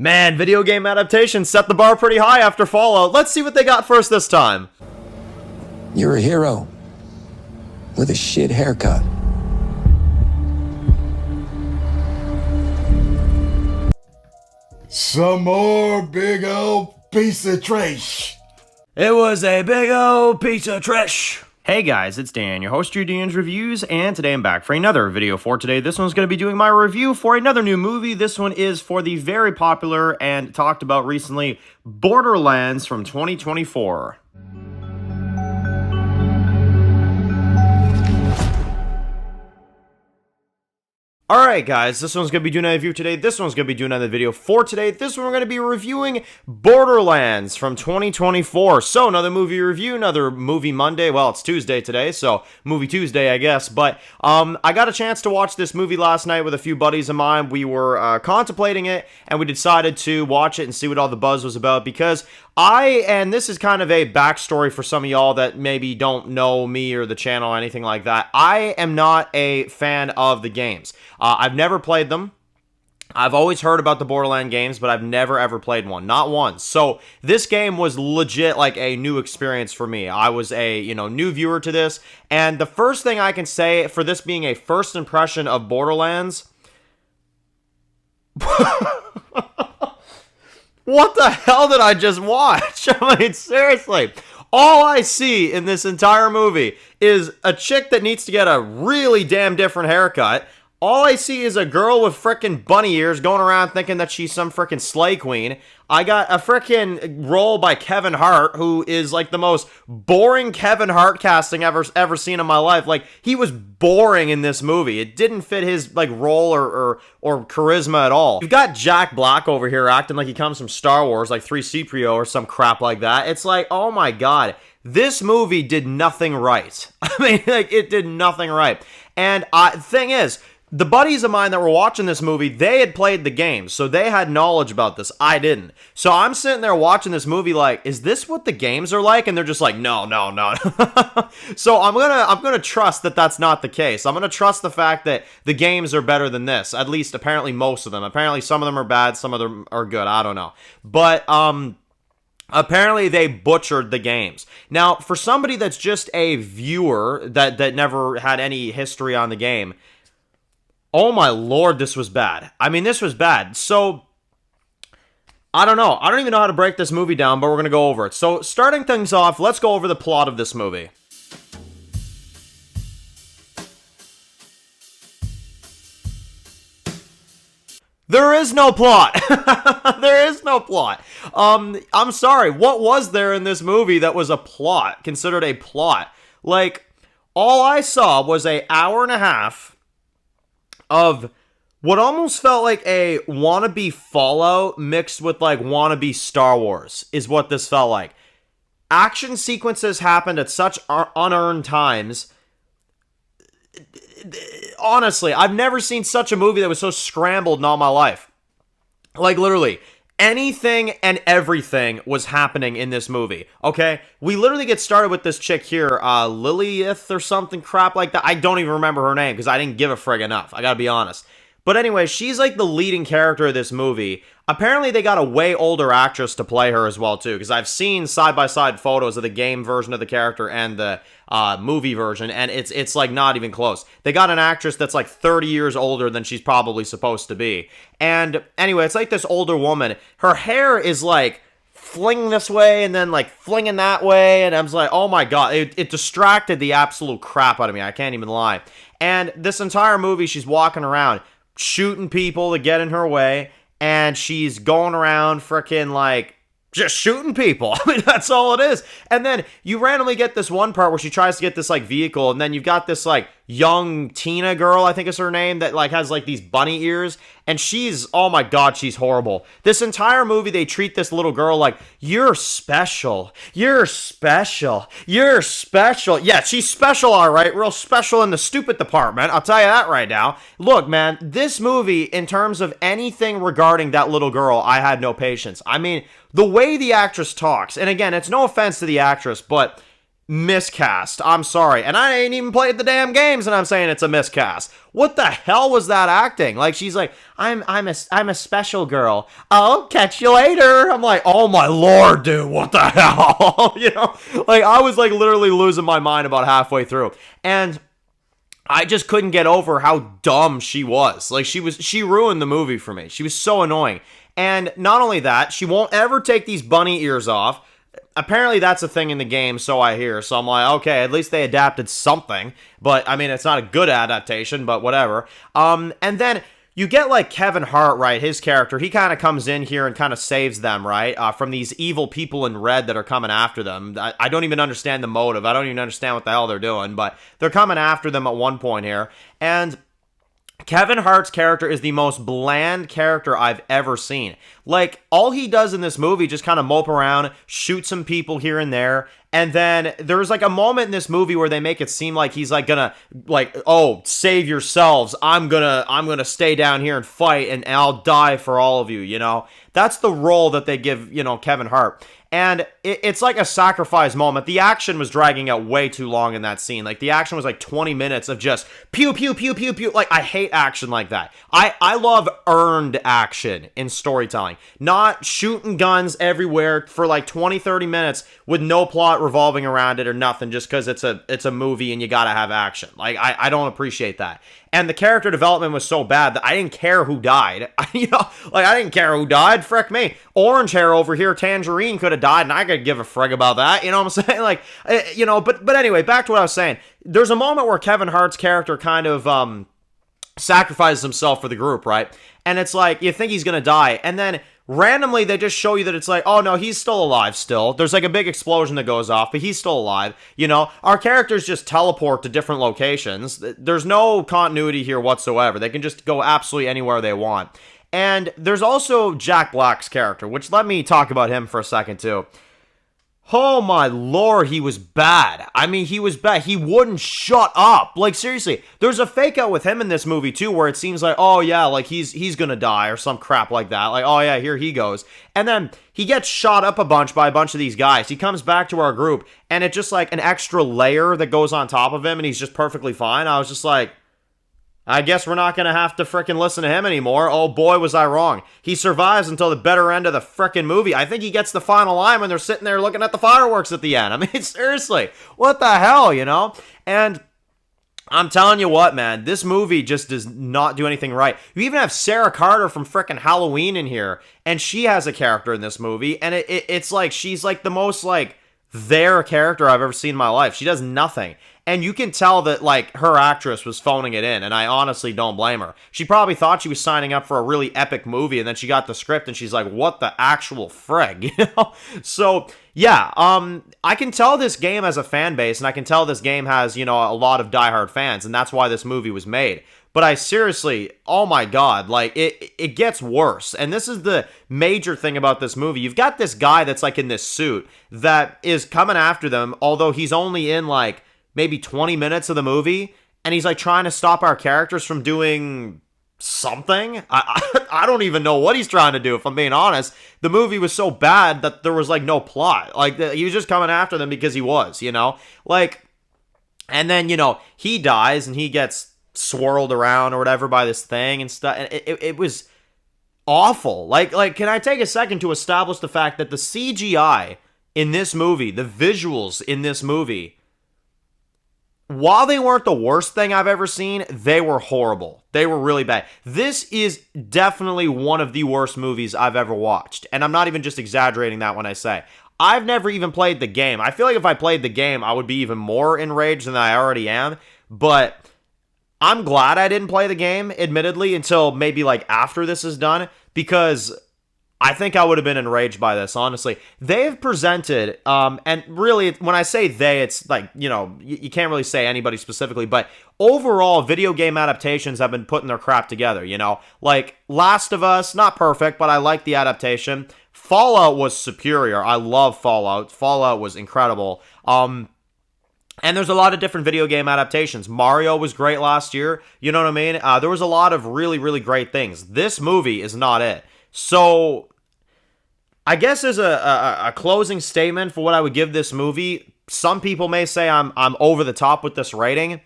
Man, video game adaptations set the bar pretty high after Fallout. Let's see what they got for us this time. You're a hero with a shit haircut. Some more big old piece of trash. It was a big old piece of trash. Hey guys, it's Dan, your host of Dan's Reviews, and today I'm back for another video for today. This one's going to be doing my review for another new movie. This one is for the very popular and talked about recently, Borderlands from 2024. Alright guys, this one's going to be doing another review today, this one's going to be doing another video for today. This one we're going to be reviewing Borderlands from 2024. So, another movie review, another movie Monday. Well, it's Tuesday today, so movie Tuesday, I guess. But, I got a chance to watch this movie last night with a few buddies of mine. We were contemplating it, and we decided to watch it and see what all the buzz was about, because and this is kind of a backstory for some of y'all that maybe don't know me or the channel or anything like that. I am not a fan of the games. I've never played them. I've always heard about the Borderlands games, but I've never ever played one. Not once. So this game was legit like a new experience for me. I was a, new viewer to this. And the first thing I can say for this being a first impression of Borderlands... What the hell did I just watch? I mean, seriously. All I see in this entire movie is a chick that needs to get a really damn different haircut. All I see is a girl with frickin' bunny ears going around thinking that she's some frickin' slay queen. I got a frickin' role by Kevin Hart, who is like the most boring Kevin Hart casting I've ever seen in my life. Like, he was boring in this movie. It didn't fit his like role or charisma at all. You've got Jack Black over here acting like he comes from Star Wars, like 3CPO or some crap like that. It's like, oh my god. This movie did nothing right. I mean, like, it did nothing right. And the thing is, the buddies of mine that were watching this movie, they had played the game, so they had knowledge about this. I didn't. So I'm sitting there watching this movie like, is this what the games are like? And they're just like, no. So I'm gonna trust that that's not the case. I'm gonna trust the fact that the games are better than this. At least, apparently, most of them. Apparently, some of them are bad, some of them are good. I don't know. But, apparently they butchered the games. Now, for somebody that's just a viewer that never had any history on the game, oh my lord, this was bad. I mean, this was bad. So, I don't know. I don't even know how to break this movie down, but we're going to go over it. So, starting things off, let's go over the plot of this movie. There is no plot. There is no plot. I'm sorry. What was there in this movie that was a plot, considered a plot? Like, all I saw was an hour and a half of what almost felt like a wannabe Fallout mixed with like wannabe Star Wars is what this felt like. Action sequences happened at such unearned times. Honestly, I've never seen such a movie that was so scrambled in all my life. Like, literally, anything and everything was happening in this movie, okay? We literally get started with this chick here, Lilith or something crap like that. I don't even remember her name because I didn't give a frig enough. I gotta be honest. But anyway, she's like the leading character of this movie. Apparently, they got a way older actress to play her as well, too, because I've seen side-by-side photos of the game version of the character and the movie version, and it's like not even close. They got an actress that's like 30 years older than she's probably supposed to be. And anyway, it's like this older woman. Her hair is like flinging this way and then like flinging that way, and I was like, oh my god, it distracted the absolute crap out of me. I can't even lie. And this entire movie, she's walking around shooting people to get in her way, and she's going around frickin' like just shooting people. I mean, that's all it is. And then you randomly get this one part where she tries to get this like vehicle, and then you've got this like young Tina girl, I think is her name, that like has like these bunny ears, and she's, oh my god, she's horrible. This entire movie, they treat this little girl like, you're special, you're special, you're special. Yeah, she's special, all right, real special in the stupid department, I'll tell you that right now. Look, man, this movie, in terms of anything regarding that little girl, I had no patience. I mean, the way the actress talks, and again, it's no offense to the actress, but Miscast. I'm sorry. And I ain't even played the damn games and I'm saying it's a miscast. What the hell was that acting? Like, she's like, I'm a special girl. I'll catch you later. I'm like, oh my lord, dude, what the hell? You know? Like, I was like literally losing my mind about halfway through. And I just couldn't get over how dumb she was. Like, she ruined the movie for me. She was so annoying. And not only that, she won't ever take these bunny ears off. Apparently that's a thing in the game, so I hear. So I'm like, okay, at least they adapted something. But, I mean, it's not a good adaptation, but whatever. And then you get, like, Kevin Hart, right? His character, he kind of comes in here and kind of saves them, right? From these evil people in red that are coming after them. I don't even understand the motive. I don't even understand what the hell they're doing. But they're coming after them at one point here. And Kevin Hart's character is the most bland character I've ever seen. Like, all he does in this movie just kind of mope around, shoot some people here and there, and then there's like a moment in this movie where they make it seem like he's like gonna, like, oh, save yourselves, I'm gonna stay down here and fight, and I'll die for all of you, you know? That's the role that they give, you know, Kevin Hart. And it's like a sacrifice moment. The action was dragging out way too long in that scene. Like, the action was like 20 minutes of just pew, pew, pew, pew, pew. Like, I hate action like that. I love earned action in storytelling. Not shooting guns everywhere for like 20, 30 minutes with no plot revolving around it or nothing just because it's a movie and you gotta have action. Like, I don't appreciate that. And the character development was so bad that I didn't care who died. You know, like, I didn't care who died. Frick me. Orange hair over here, Tangerine, could have died, and I could give a frig about that. You know what I'm saying? Like, you know, but anyway, back to what I was saying. There's a moment where Kevin Hart's character kind of sacrifices himself for the group, right? And it's like, you think he's gonna die, and then randomly they just show you that it's like, oh no, he's still alive still. There's like a big explosion that goes off, but he's still alive. You know, our characters just teleport to different locations. There's no continuity here whatsoever. They can just go absolutely anywhere they want. And there's also Jack Black's character, which, let me talk about him for a second too. Oh my lord, he was bad. I mean, he was bad. He wouldn't shut up. Like, seriously, there's a fake out with him in this movie too, where it seems like, oh yeah, like he's gonna die or some crap like that. Like, oh yeah, here he goes. And then he gets shot up a bunch by a bunch of these guys. He comes back to our group, and it's just like an extra layer that goes on top of him, and he's just perfectly fine. I was just like, I guess we're not going to have to frickin' listen to him anymore. Oh boy, was I wrong. He survives until the better end of the frickin' movie. I think he gets the final line when they're sitting there looking at the fireworks at the end. I mean, seriously, what the hell, you know? And I'm telling you what, man, this movie just does not do anything right. You even have Sarah Carter from frickin' Halloween in here, and she has a character in this movie, and it's like, she's like the most, like, their character I've ever seen in my life. She does nothing. And you can tell that, like, her actress was phoning it in, and I honestly don't blame her. She probably thought she was signing up for a really epic movie, and then she got the script, and she's like, what the actual frig, you know? So, yeah, I can tell this game has a fan base, and I can tell this game has, you know, a lot of diehard fans, and that's why this movie was made. But I seriously, oh my god, like, it gets worse. And this is the major thing about this movie. You've got this guy that's, like, in this suit that is coming after them, although he's only in, like, maybe 20 minutes of the movie, and he's like trying to stop our characters from doing something. I don't even know what he's trying to do, if I'm being honest. The movie was so bad that there was like no plot. Like, he was just coming after them because he was, you know? Like, and then, you know, he dies and he gets swirled around or whatever by this thing and stuff. And it was awful. Like, can I take a second to establish the fact that the CGI in this movie, the visuals in this movie, while they weren't the worst thing I've ever seen, they were horrible. They were really bad. This is definitely one of the worst movies I've ever watched. And I'm not even just exaggerating that when I say. I've never even played the game. I feel like if I played the game, I would be even more enraged than I already am. But I'm glad I didn't play the game, admittedly, until maybe like after this is done. Because I think I would have been enraged by this, honestly. They've presented, and really, when I say they, it's like, you know, you can't really say anybody specifically, but overall, video game adaptations have been putting their crap together, you know? Like, Last of Us, not perfect, but I like the adaptation. Fallout was superior. I love Fallout. Fallout was incredible. And there's a lot of different video game adaptations. Mario was great last year, you know what I mean? There was a lot of really, really great things. This movie is not it. So, I guess as a closing statement for what I would give this movie, some people may say I'm over the top with this rating.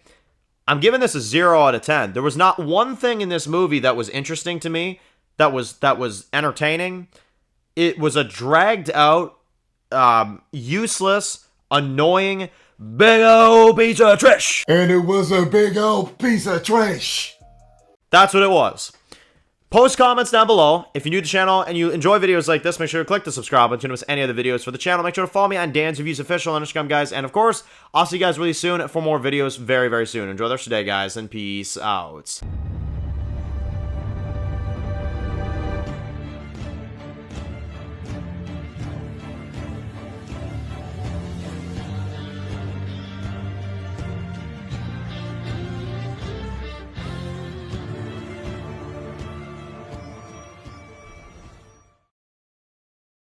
I'm giving this a 0 out of 10. There was not one thing in this movie that was interesting to me, that was entertaining. It was a dragged out, useless, annoying, big old piece of trash. And it was a big old piece of trash. That's what it was. Post comments down below. If you're new to the channel and you enjoy videos like this, make sure to click the subscribe button to miss any other videos for the channel. Make sure to follow me on Dan's Reviews Official on Instagram, guys. And of course, I'll see you guys really soon for more videos very, very soon. Enjoy the rest of the day, guys, and peace out.